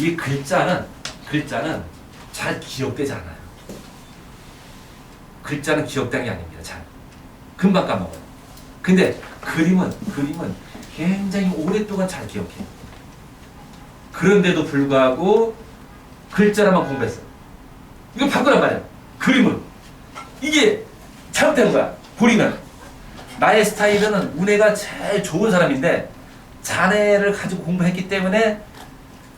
이 글자는 잘 기억되지 않아요. 글자는 기억되는 게 아닙니다. 잘. 금방 까먹어요. 근데 그림은 굉장히 오랫동안 잘 기억해요. 그런데도 불구하고 글자라만 공부했어요. 이거 바꾸란 말이야. 그림은. 이게 잘못된 거야. 보리는. 나의 스타일은 운해가 제일 좋은 사람인데 자네를 가지고 공부했기 때문에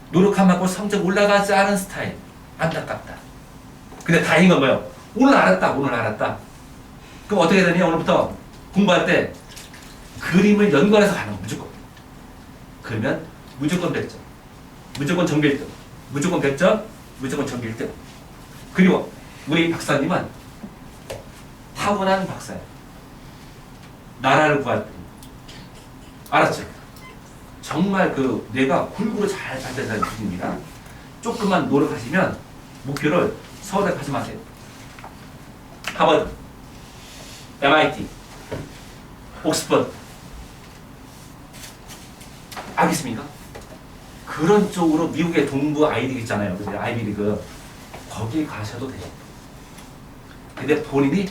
노력한 만큼 성적 올라가지 않은 스타일. 안타깝다. 근데 다행인 건 뭐예요? 오늘 알았다. 그럼 어떻게 되냐? 오늘부터 공부할 때 그림을 연관해서 가는 거 무조건. 그러면 무조건 100점. 무조건 전교 1등. 무조건 100점. 무조건 전교 1등. 그리고 우리 박사님은 타고난 박사예요. 나라를 구할 때. 알았죠? 정말 그 뇌가 골고루 잘 발달된 분입니다. 조금만 노력하시면 목표를 서울에 가지 마세요. 하버드, MIT, 옥스퍼드. 알겠습니까? 그런 쪽으로 미국의 동부 아이리그 있잖아요. 아이비리그. 거기 가셔도 되죠. 근데 본인이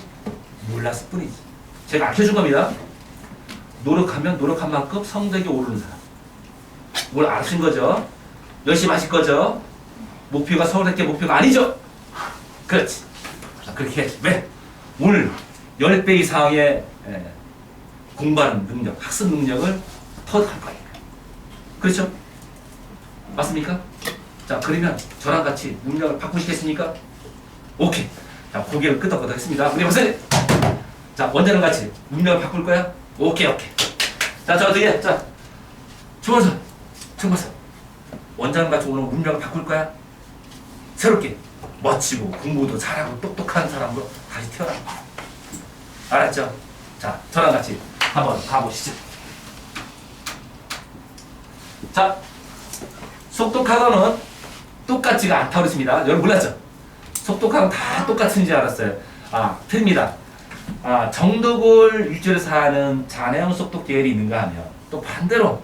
몰랐을 뿐이지. 제가 알려준 겁니다. 노력하면 노력한 만큼 성적이 오르는 사람. 뭘 아신 거죠? 열심히 하실 거죠? 목표가 서울대학교 목표가 아니죠? 그렇지. 그렇게 해야지. 왜? 오늘 10배 이상의 공부하는 능력, 학습 능력을 터득할 거예요. 그렇죠? 맞습니까? 자, 그러면 저랑 같이 능력을 바꾸시겠습니까? 오케이. 자, 고개를 끄덕끄덕 했습니다. 우리 박사님! 자, 원장님 같이 능력을 바꿀 거야? 오케이. 자, 저 뒤에, 자, 조원선, 정박사. 원장님 같이 오늘 능력을 바꿀 거야? 새롭게 멋지고 공부도 잘하고 똑똑한 사람으로 다시 태어나. 알았죠? 자, 저랑 같이 한번 가보시죠. 자, 속독학원은 똑같지가 않다고 그랬습니다. 여러분 몰랐죠? 속독학원 다 똑같은 줄 알았어요. 틀립니다. 정독을 위주로 사는 잔해형 속독 계열이 있는가 하면 또 반대로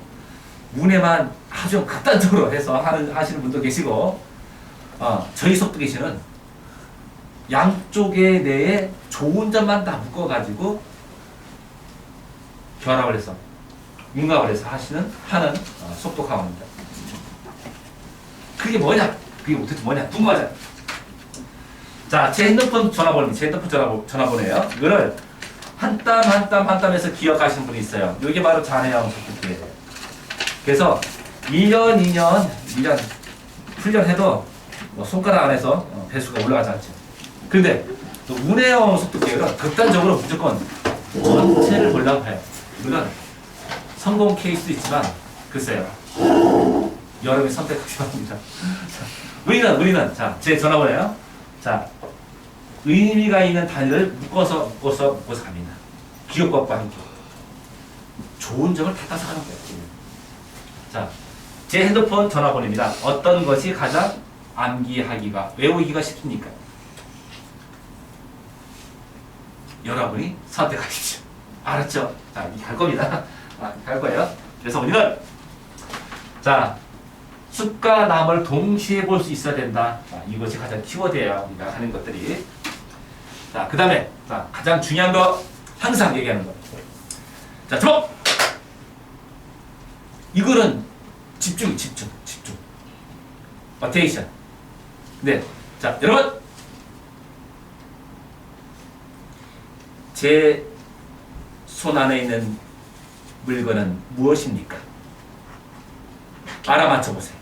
문해만 아주 극단적으로 해서 하시는 분도 계시고, 저희 속독계시는 양쪽의 뇌에 좋은 점만 다 묶어가지고 결합을 해서 융합을 해서 하는 속독학원입니다. 그게 뭐냐? 그게 도대체 뭐냐? 궁금하잖아. 자, 제 핸드폰 전화번호예요. 이거를 한 땀 해서 기억하시는 분이 있어요. 이게 바로 잔해형 속독계예요. 그래서 1년 훈련해도 손가락 안에서 배수가 올라가지 않죠. 그런데 또 운해형 속독계열은 극단적으로 무조건 전체를 보려고 해요. 이거는 성공 케이스도 있지만 글쎄요. 여러분이 선택하기 바랍니다. 우리는 자, 제 전화번호예요. 자, 의미가 있는 단위를 묶어서 갑니다. 기억법과 함께. 좋은 점을 다 따서 하는 거예요. 자, 제 핸드폰 전화번호입니다. 어떤 것이 가장 암기하기가, 외우기가 쉽습니까? 여러분이 선택하십시오. 알았죠? 자, 이렇게 갈 겁니다. 갈 거예요. 그래서 우리는 자, 숲과 나무를 동시에 볼 수 있어야 된다. 이것이 가장 키워드예요. 우리가 하는 것들이. 자, 그 다음에 가장 중요한 거 항상 얘기하는 거. 자, 주목! 이거는 집중. 어테이션. 네. 자, 여러분! 제 손 안에 있는 물건은 무엇입니까? 알아맞혀 보세요.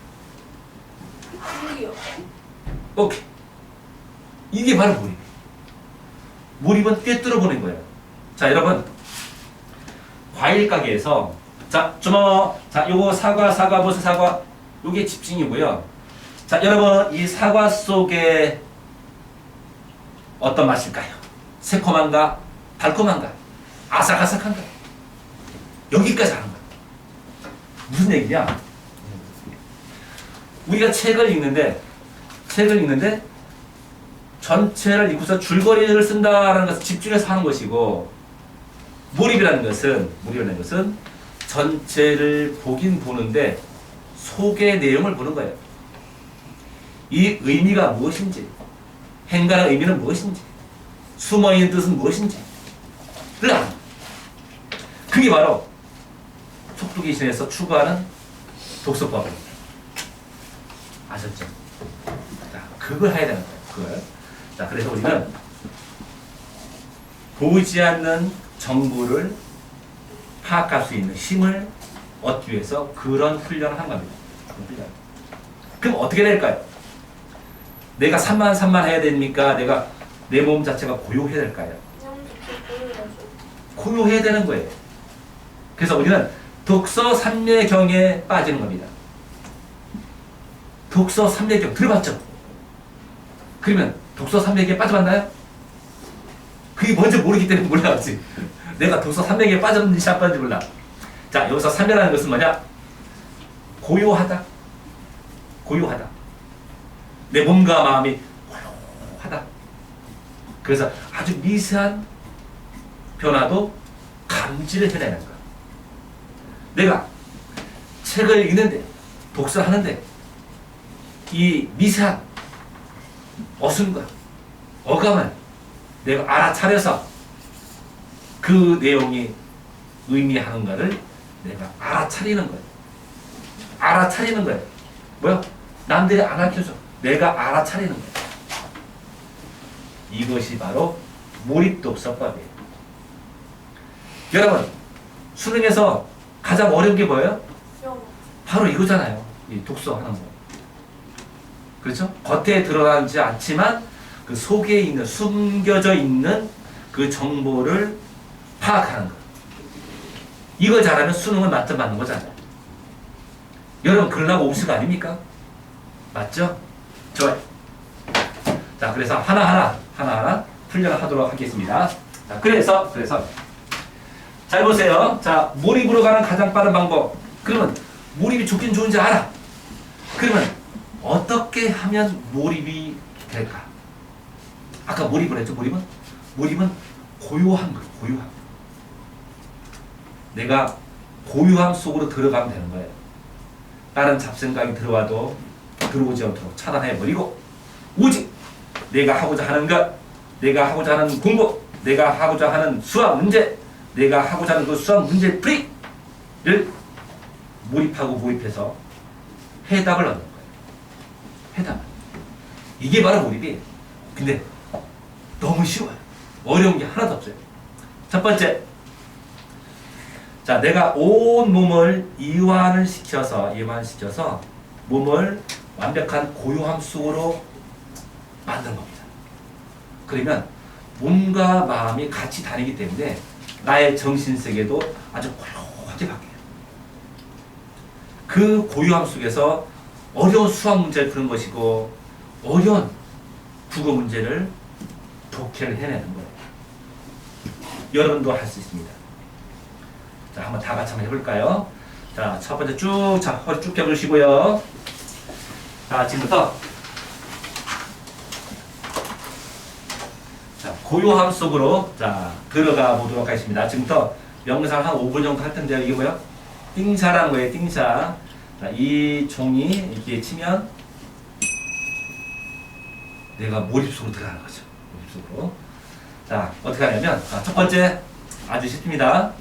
물이요. 오케이. 이게 바로 몰입. 몰입은 꿰뚫어 보는 거예요. 자, 여러분. 과일 가게에서 자, 주먹. 자, 요거 사과 보세요. 사과. 요게 집중이고요. 자, 여러분, 이 사과 속에 어떤 맛일까요? 새콤한가? 달콤한가? 아삭아삭한가? 여기까지 하는 거야. 무슨 얘기냐? 우리가 책을 읽는데 전체를 읽고서 줄거리를 쓴다라는 것은 집중해서 하는 것이고, 몰입이라는 것은 전체를 보긴 보는데 속의 내용을 보는 거예요. 이 의미가 무엇인지, 행간의 의미는 무엇인지, 숨어있는 뜻은 무엇인지를 아는 거예요. 그게 바로 속독이신에서 추구하는 독서법입니다. 아셨죠? 자, 그걸 해야 되는 거예요. 그걸. 자, 그래서 우리는 보이지 않는 정보를 파악할 수 있는 힘을 얻기 위해서 그런 훈련을 한 겁니다. 그럼 어떻게 될까요? 내가 산만 해야 됩니까? 내가 내 몸 자체가 고요해야 될까요? 그냥 이렇게 보여야죠. 고요해야 되는 거예요. 그래서 우리는 독서 삼례경에 빠지는 겁니다. 독서 삼례경 들어봤죠? 그러면 독서 삼례경에 빠져봤나요? 그게 뭔지 모르기 때문에 몰라가지. 내가 독서 삼례경에 빠졌는지 안 빠졌는지 몰라. 자, 여기서 삼례라는 것은 뭐냐? 고요하다. 고요하다. 내 몸과 마음이 고요하다. 그래서 아주 미세한 변화도 감지를 해내는 거야. 내가 책을 읽는데, 독서하는데 이 미세한 어순과 어감을 내가 알아차려서 그 내용이 의미하는가를 내가 알아차리는 거예요. 알아차리는 거예요. 뭐야? 남들이 안 알려줘. 내가 알아차리는 거예요. 이것이 바로 몰입독서법이에요. 여러분, 수능에서 가장 어려운 게 뭐예요? 영어. 바로 이거잖아요. 이 독서하는 거. 그렇죠? 겉에 드러나지 않지만 그 속에 있는, 숨겨져 있는 그 정보를 파악하는 거. 이걸 잘하면 수능을 만점 받는 거잖아요. 여러분, 그러려고 옵수가 아닙니까? 맞죠? 좋아요. 자, 그래서 하나하나 훈련을 하도록 하겠습니다. 자, 그래서 잘 보세요. 자, 몰입으로 가는 가장 빠른 방법. 그러면 몰입이 좋긴 좋은지 알아. 그러면 어떻게 하면 몰입이 될까? 아까 몰입을 했죠. 몰입은 고요한 거예요. 고요함. 내가 고요함 속으로 들어가면 되는 거예요. 다른 잡생각이 들어와도 들어오지 않도록 차단해버리고 오직 내가 하고자 하는 것, 내가 하고자 하는 공부, 내가 하고자 하는 수학 문제, 내가 하고자 하는 그 수학 문제 풀이를 몰입해서 해답을 얻는 거예요. 해답. 이게 바로 몰입이에요. 근데 너무 쉬워요. 어려운 게 하나도 없어요. 첫 번째. 자, 내가 온 몸을 이완을 시켜서 몸을 완벽한 고요함 속으로 만든 겁니다. 그러면 몸과 마음이 같이 다니기 때문에 나의 정신세계도 아주 고요하게 바뀌어요. 그 고요함 속에서 어려운 수학 문제를 푸는 것이고 어려운 국어 문제를 독해를 해내는 거예요. 여러분도 할 수 있습니다. 자, 한번 다 같이 한번 해볼까요? 자, 첫 번째 자, 허리 쭉 펴주시고요. 자, 지금부터 자, 고요함 속으로 자, 들어가 보도록 하겠습니다. 지금부터 명상 한 5분 정도 할 텐데요. 이게 뭐야? 띵샤라는 거예요. 띵샤. 자, 이 종이 이렇게 치면 내가 몰입 속으로 들어가는 거죠. 몰입 속으로. 자, 어떻게 하냐면 첫 번째 아주 쉽습니다.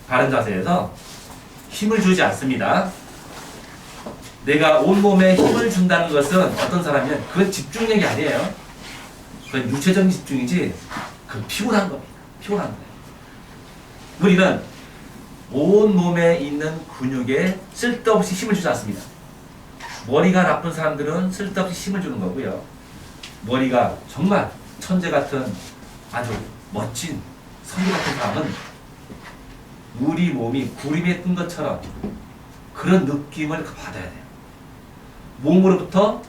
바른 자세에서 힘을 주지 않습니다. 내가 온몸에 힘을 준다는 것은 어떤 사람이면 그건 집중력이 아니에요. 그건 유체적인 집중이지 그건 피곤한 겁니다. 피곤한 거예요. 우리는 온몸에 있는 근육에 쓸데없이 힘을 주지 않습니다. 머리가 나쁜 사람들은 쓸데없이 힘을 주는 거고요. 머리가 정말 천재 같은 아주 멋진 선비 같은 사람은 우리 몸이 구름에 뜬 것처럼 그런 느낌을 받아야 돼요. 몸으로부터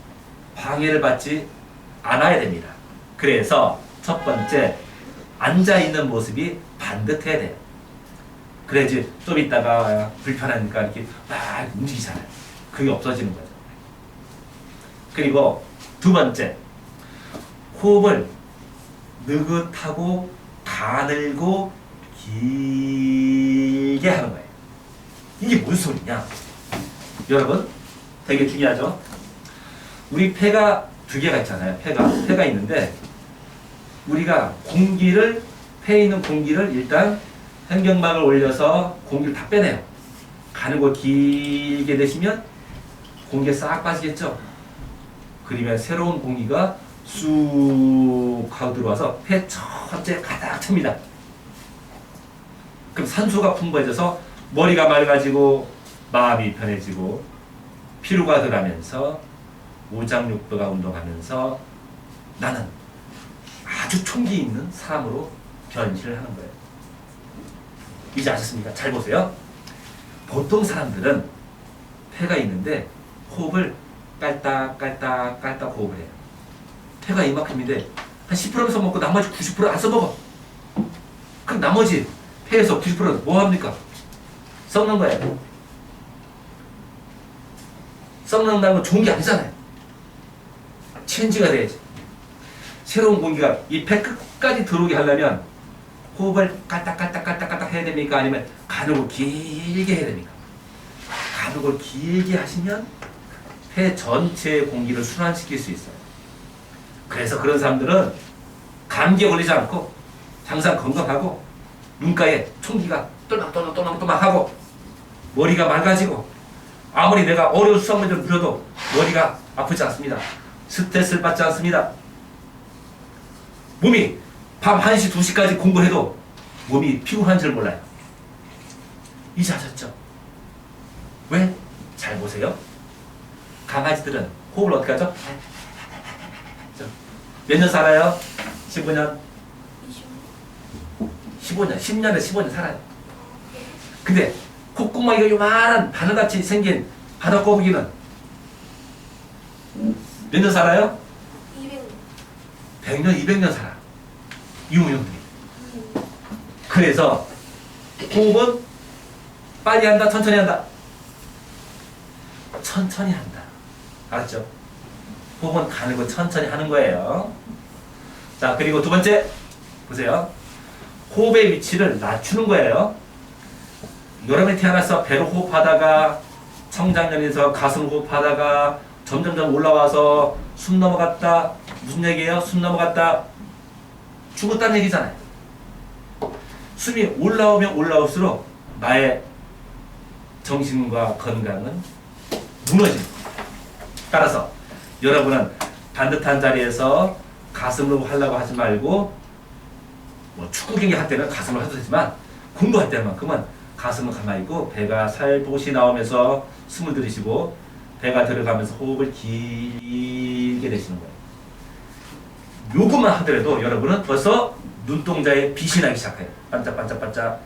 방해를 받지 않아야 됩니다. 그래서 첫 번째, 앉아있는 모습이 반듯해야 돼요. 그래야지 좀 있다가 불편하니까 이렇게 막 움직이잖아요. 그게 없어지는 거죠. 그리고 두 번째, 호흡을 느긋하고 가늘고 길게 하는 거예요. 이게 무슨 소리냐? 여러분, 되게 중요하죠? 우리 폐가 두 개가 있잖아요. 폐가 있는데 우리가 공기를 폐에 있는 공기를 일단 횡격막을 올려서 공기를 다 빼내요. 가는 거 길게 내쉬면 공기가 싹 빠지겠죠. 그러면 새로운 공기가 쑥 하고 들어와서 폐 전체에 가득 찹니다. 그럼 산소가 풍부해져서 머리가 맑아지고 마음이 편해지고 피로가 덜하면서 오장육부가 운동하면서 나는 아주 총기 있는 사람으로 변신을 하는 거예요. 이제 아셨습니까? 잘 보세요. 보통 사람들은 폐가 있는데 호흡을 깔딱깔딱 호흡을 해요. 폐가 이만큼인데 한 10%만 써먹고 나머지 90% 안 써먹어. 그럼 나머지 폐에서 90%는 뭐 합니까? 썩는 거예요. 썩는다는 건 좋은 게 아니잖아요. 체인지가 돼야지. 새로운 공기가 이 폐 끝까지 들어오게 하려면 호흡을 깔딱깔딱 해야 됩니까? 아니면 가누고 길게 해야 됩니까? 가누고 길게 하시면 폐 전체의 공기를 순환시킬 수 있어요. 그래서 그런 사람들은 감기에 걸리지 않고 항상 건강하고 눈가에 총기가 또막또막하고 머리가 맑아지고 아무리 내가 어려운 수학 문제를 풀어도 머리가 아프지 않습니다. 스트레스를 받지 않습니다. 몸이 밤 1시, 2시까지 공부해도 몸이 피곤한 줄 몰라요. 이제 아셨죠? 왜? 잘 보세요. 강아지들은 호흡을 어떻게 하죠? 몇 년 살아요? 15년? 15년, 10년에 15년 살아요. 근데 콧구멍이가 요만한 바늘같이 생긴 바다거북이는 몇 년 살아요? 200년. 100년, 200년 살아. 유무용들이. 그래서 호흡은 빨리 한다, 천천히 한다? 천천히 한다. 알았죠? 호흡은 가늘고 천천히 하는 거예요. 자, 그리고 두 번째 보세요. 호흡의 위치를 낮추는 거예요. 여러분이 태어나서 배로 호흡하다가 청장년에서 가슴 호흡하다가 점점점 올라와서 숨 넘어갔다. 무슨 얘기예요? 숨 넘어갔다. 죽었다는 얘기잖아요. 숨이 올라오면 올라올수록 나의 정신과 건강은 무너집니다. 따라서 여러분은 반듯한 자리에서 가슴으로 하려고 하지 말고 뭐 축구 경기 할 때는 가슴으로 해도 되지만 공부할 때만큼은 가슴은 가만히 있고 배가 살포시 나오면서 숨을 들이쉬고 배가 들어가면서 호흡을 길게 내쉬는 거예요. 요것만 하더라도 여러분은 벌써 눈동자에 빛이 나기 시작해요. 반짝반짝반짝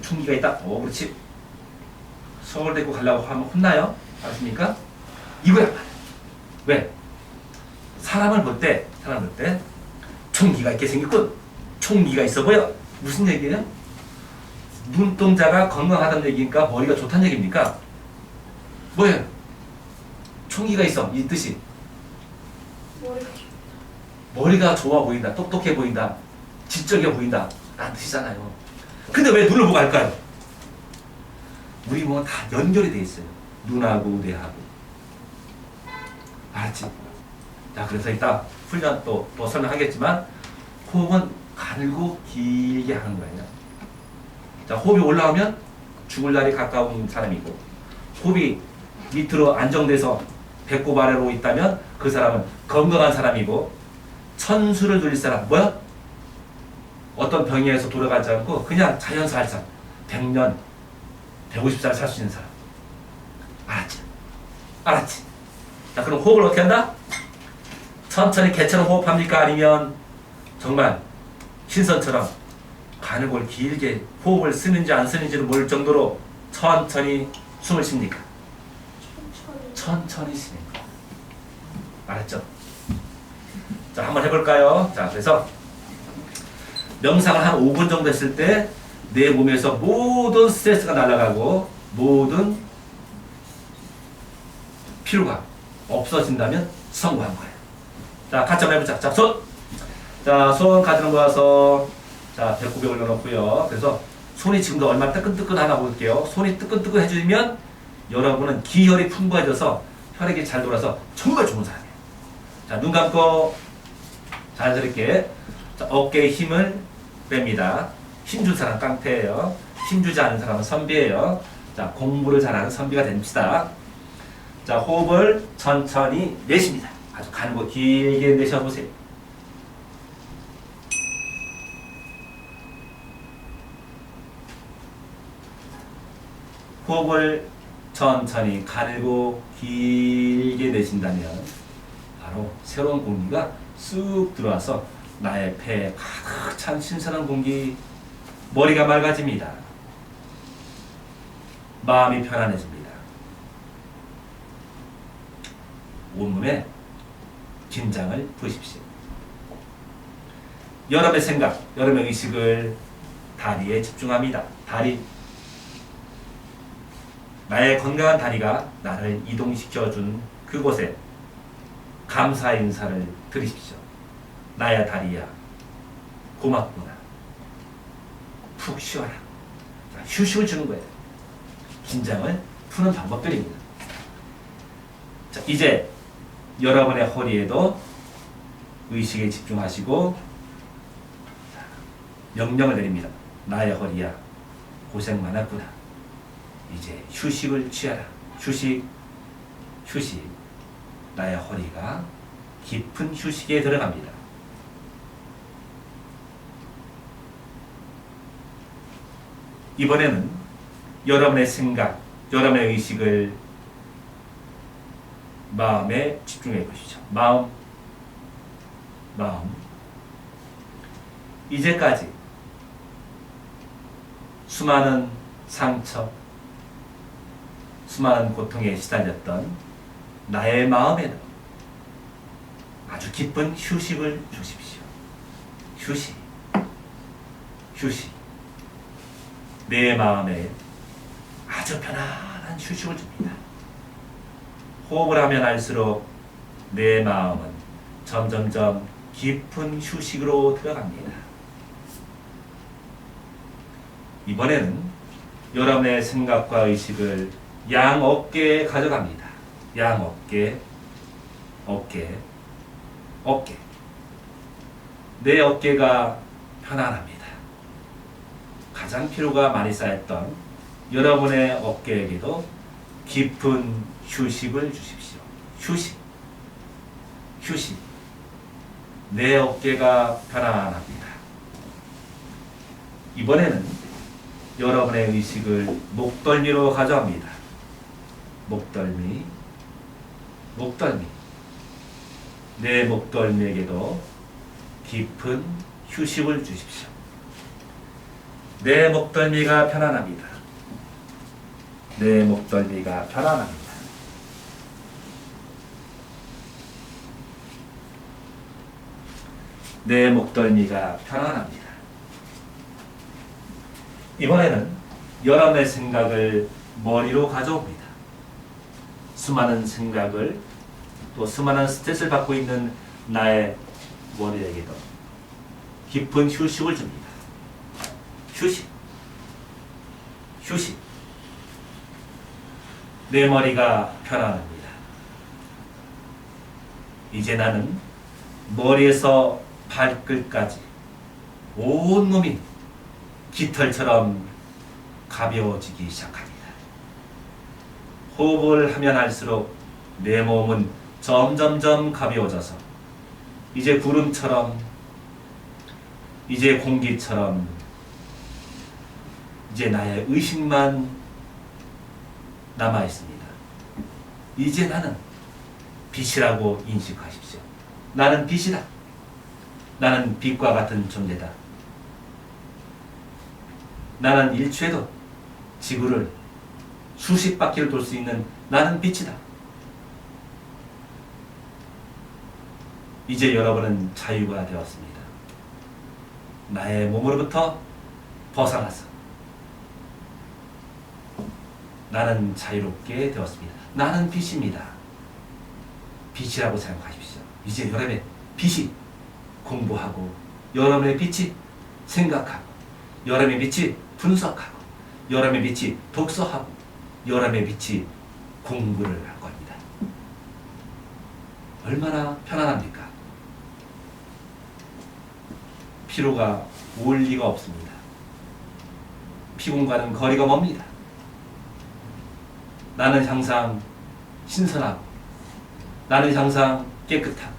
총기가 있다. 그렇지. 서울 데리고 가려고 하면 혼나요. 아십니까? 이거야. 왜? 사람을 볼 때 총기가 있게 생겼군. 총기가 있어 보여. 무슨 얘기예요? 눈동자가 건강하다는 얘기니까 머리가 좋다는 얘기입니까? 뭐예요? 총기가 있어. 이 뜻이. 머리가 좋아 보인다. 똑똑해 보인다. 지적해 보인다. 라는 뜻이잖아요. 근데 왜 눈을 보고 할까요? 우리 몸은 다 연결이 돼 있어요. 눈하고 뇌하고. 알았지? 자, 그래서 이따 훈련 또 설명하겠지만 호흡은 가늘고 길게 하는 거예요. 자, 호흡이 올라오면 죽을 날이 가까운 사람이고 호흡이 밑으로 안정돼서 배꼽 아래로 있다면 그 사람은 건강한 사람이고 천수를 누릴 사람 뭐야? 어떤 병에서 돌아가지 않고 그냥 자연사 할 사람 100년 150살 살 수 있는 사람. 알았지? 알았지? 자, 그럼 호흡을 어떻게 한다? 천천히 개처럼 호흡합니까? 아니면 정말 신선처럼 가늘고 길게 호흡을 쓰는지 안 쓰는지를 모를 정도로 천천히 숨을 쉽니까? 천천히 쉬니까. 알았죠? 자, 한번 해볼까요? 자, 그래서 명상을 한 5분 정도 했을 때 내 몸에서 모든 스트레스가 날아가고 모든 피로가 없어진다면 성공한 거예요. 자, 같이 한번 해보자. 자, 손! 자, 손 가지러 모아서 자, 배꼽에 올려놓고요. 그래서 손이 지금도 얼마나 뜨끈뜨끈하나 볼게요. 손이 뜨끈뜨끈해지면 여러분은 기혈이 풍부해져서 혈액이 잘 돌아서 정말 좋은 사람이에요. 자, 눈 감고 자연스럽게 자, 어깨에 힘을 뺍니다. 힘준 사람 깡패예요. 힘주지 않은 사람은 선비예요. 자, 공부를 잘하는 선비가 됩시다. 자, 호흡을 천천히 내쉽니다. 아주 가늘고 길게 내쉬어보세요. 호흡을 천천히 가늘고 길게 내쉰다면 바로 새로운 공기가 쑥 들어와서 나의 폐에 가득 찬 신선한 공기, 머리가 맑아집니다. 마음이 편안해집니다. 온몸에 긴장을 푸십시오. 여러분의 생각, 여러분의 의식을 다리에 집중합니다. 다리. 나의 건강한 다리가 나를 이동시켜준 그곳에 감사 인사를 드리십시오. 나야 다리야, 고맙구나. 푹 쉬어라. 자, 휴식을 주는 거예요. 긴장을 푸는 방법들입니다. 자, 이제 여러분의 허리에도 의식에 집중하시고 명령을 내립니다. 나의 허리야, 고생 많았구나. 이제 휴식을 취하라. 휴식, 휴식. 나의 허리가 깊은 휴식에 들어갑니다. 이번에는 여러분의 생각, 여러분의 의식을 마음에 집중해 보시죠. 마음. 이제까지 수많은 상처, 수많은 고통에 시달렸던 나의 마음에는 아주 깊은 휴식을 주십시오. 휴식, 휴식. 내 마음에 아주 편안한 휴식을 줍니다. 호흡을 하면 할수록 내 마음은 점점점 깊은 휴식으로 들어갑니다. 이번에는 여러분의 생각과 의식을 양 어깨에 가져갑니다. 양 어깨, 어깨, 어깨. 내 어깨가 편안합니다. 가장 피로가 많이 쌓였던 여러분의 어깨에게도 깊은 휴식을 주십시오. 휴식, 휴식. 내 어깨가 편안합니다. 이번에는 여러분의 의식을 목덜미로 가져갑니다. 목덜미, 목덜미. 내 목덜미에게도 깊은 휴식을 주십시오. 내 목덜미가 편안합니다. 내 목덜미가 편안합니다. 내 목덜미가 편안합니다. 이번에는 여러분의 생각을 머리로 가져옵니다. 수많은 생각을 또 수많은 스트레스를 받고 있는 나의 머리에게도 깊은 휴식을 줍니다. 휴식, 휴식. 내 머리가 편안합니다. 이제 나는 머리에서 발끝까지 온몸이 깃털처럼 가벼워지기 시작합니다. 호흡을 하면 할수록 내 몸은 점점점 가벼워져서 이제 구름처럼, 이제 공기처럼, 이제 나의 의식만 남아 있습니다. 이제 나는 빛이라고 인식하십시오. 나는 빛이다. 나는 빛과 같은 존재다. 나는 일초에도 지구를 수십 바퀴를 돌 수 있는 나는 빛이다. 이제 여러분은 자유가 되었습니다. 나의 몸으로부터 벗어나서 나는 자유롭게 되었습니다. 나는 빛입니다. 빛이라고 생각하십시오. 이제 여러분의 빛이 공부하고, 여러분의 빛이 생각하고, 여러분의 빛이 분석하고, 여러분의 빛이 독서하고, 여러분의 빛이 공부를 할 겁니다. 얼마나 편안합니까? 피로가 올 리가 없습니다. 피곤과는 거리가 멉니다. 나는 항상 신선하고, 나는 항상 깨끗하고,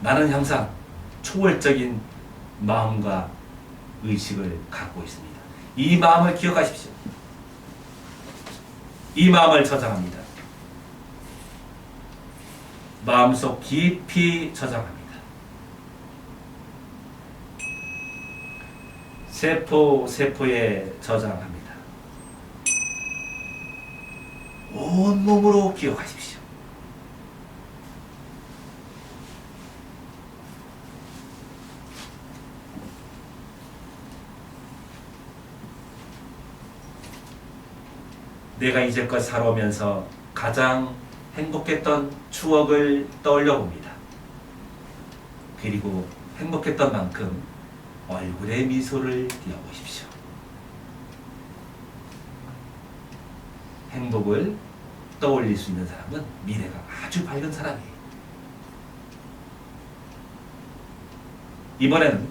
나는 항상 초월적인 마음과 의식을 갖고 있습니다. 이 마음을 기억하십시오. 이 마음을 저장합니다. 마음속 깊이 저장합니다. 세포에 저장합니다. 온몸으로 기억하십시오. 내가 이제껏 살아오면서 가장 행복했던 추억을 떠올려 봅니다. 그리고 행복했던 만큼 얼굴에 미소를 띄워보십시오. 행복을 떠올릴 수 있는 사람은 미래가 아주 밝은 사람이에요. 이번에는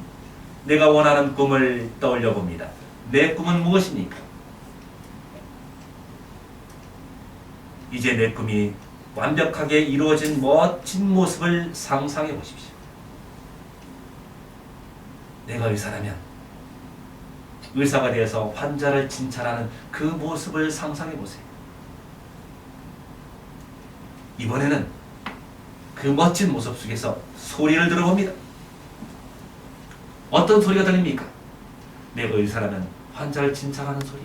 내가 원하는 꿈을 떠올려 봅니다. 내 꿈은 무엇입니까? 이제 내 꿈이 완벽하게 이루어진 멋진 모습을 상상해 보십시오. 내가 의사라면 의사가 되어서 환자를 진찰하는 그 모습을 상상해 보세요. 이번에는 그 멋진 모습 속에서 소리를 들어봅니다. 어떤 소리가 들립니까? 내가 의사라면 환자를 진찰하는 소리.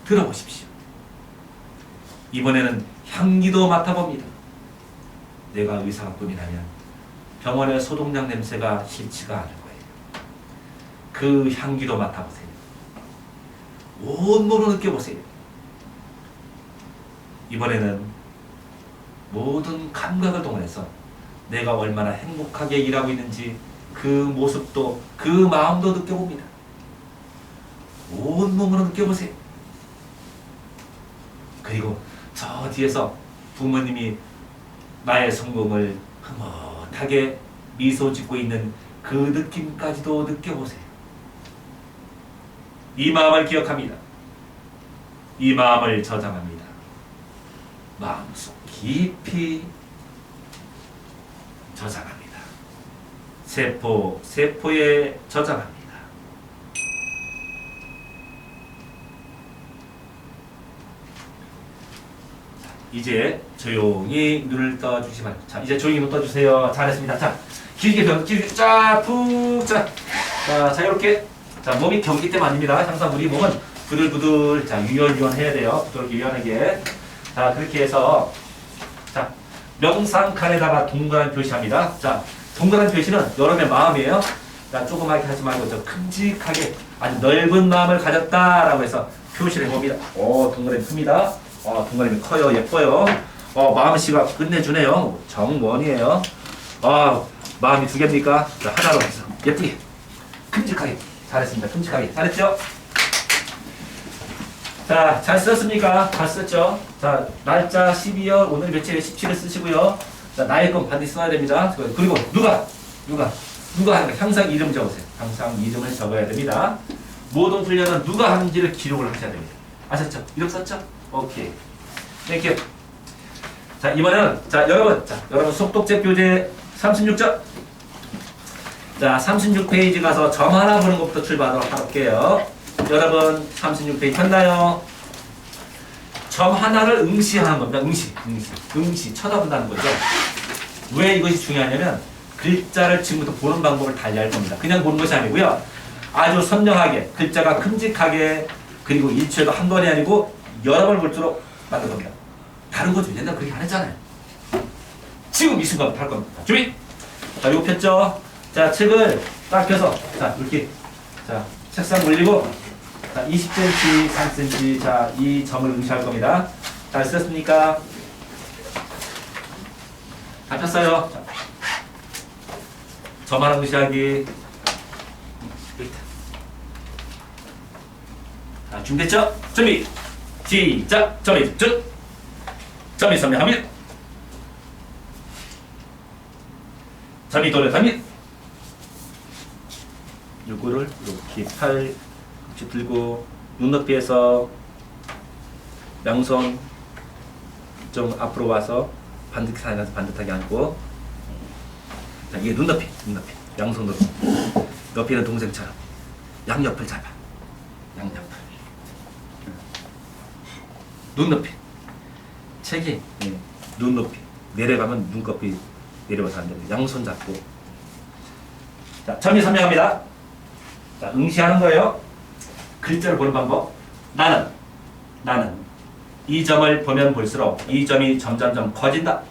들어보십시오. 이번에는 향기도 맡아봅니다. 내가 의사가 뿐이라면 병원의 소독약 냄새가 싫지가 않을 거예요. 그 향기도 맡아보세요. 온몸으로 느껴보세요. 이번에는 모든 감각을 동원해서 내가 얼마나 행복하게 일하고 있는지 그 모습도 그 마음도 느껴봅니다. 온몸으로 느껴보세요. 그리고 저 뒤에서 부모님이 나의 성공을 흐뭇하게 미소 짓고 있는 그 느낌까지도 느껴보세요. 이 마음을 기억합니다. 이 마음을 저장합니다. 마음속 깊이 저장합니다. 세포에 저장합니다. 이제 조용히 눈을 떠주시 바랍니다. 자, 이제 조용히 눈 떠주세요. 잘했습니다. 자, 길게 자, 푹 자, 이렇게 자, 몸이 경기 때문 아닙니다. 항상 우리 몸은 부들부들 자, 유연해야 돼요. 부드럽게 유연하게. 자, 그렇게 해서 자, 명상 칸에다가 동그란 표시합니다. 자, 동그란 표시는 여러분의 마음이에요. 자, 조그맣게 하지 말고 저 큼직하게 아주 넓은 마음을 가졌다라고 해서 표시를 해봅니다. 오, 동그라미 큽니다. 동그라미 커요. 예뻐요. 마음씨가 끝내주네요. 정원이에요. 마음이 두 개입니까? 자, 하나로 해서 예쁘게 큼직하게 잘했습니다. 큼직하게 잘했죠? 자, 잘 썼습니까? 잘 썼죠? 자, 날짜 12월 오늘 며칠 17일 쓰시고요. 자, 나의 건 반드시 써야 됩니다. 그리고 누가 하는가 항상 이름 적으세요. 항상 이름을 적어야 됩니다. 모든 훈련은 누가 하는지를 기록을 하셔야 됩니다. 아셨죠? 이름 썼죠? 오케이. 땡큐. 자, 이번에는 자, 여러분 속독제 교재 36점. 자, 36페이지 가서 점 하나 보는 것부터 출발하도록 할게요. 여러분 36페이지 폈나요? 점 하나를 응시하는 겁니다. 응시 쳐다본다는 거죠. 왜 이것이 중요하냐면 글자를 지금부터 보는 방법을 달리할 겁니다. 그냥 보는 것이 아니고요. 아주 선명하게 글자가 큼직하게 그리고 일초에도 한 번이 아니고 여러 번을 볼수록 만들 겁니다. 다른 거죠. 옛날 그렇게 안 했잖아요. 지금 이 순간부터 할 겁니다. 준비! 자, 이거 폈죠? 자, 책을 딱 펴서 자, 이렇게 자, 책상 올리고 자, 20cm, 3cm 자, 이 점을 응시할 겁니다. 잘 쓰셨습니까? 다 폈어요. 자, 점 하나 응시하기. 자, 준비됐죠? 준비! 시작! 점이 쭉! 점이 선명합니다. 점이 돌아다니. 요거를 이렇게 팔 이렇게 들고 눈높이에서 양손 좀 앞으로 와서 반듯하게 앉고. 자, 이게 눈높이. 양손으로. 옆에 있는 동생처럼 양옆을 잡아. 양옆을. 눈높이. 책이 눈높이. 내려가면 눈꺼풀이 내려와서 안 됩니다. 양손 잡고. 자, 점이 설명합니다. 자, 응시하는 거예요. 글자를 보는 방법. 나는 이 점을 보면 볼수록 이 점이 점점점 커진다.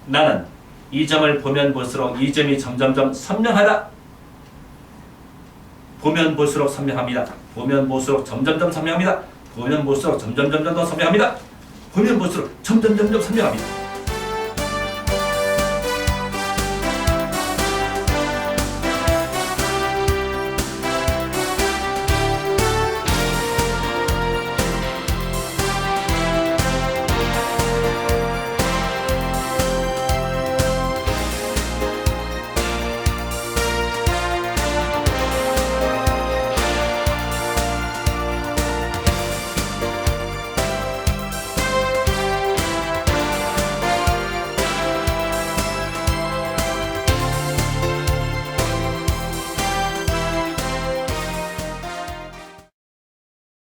나는 이 점을 보면 볼수록 이 점이 점점점 선명하다. 보면 볼수록 선명합니다. 보면 볼수록 점점점 선명합니다. 보면 볼수록 점점점 더 선명합니다. 보면 볼수록 점점점 선명합니다.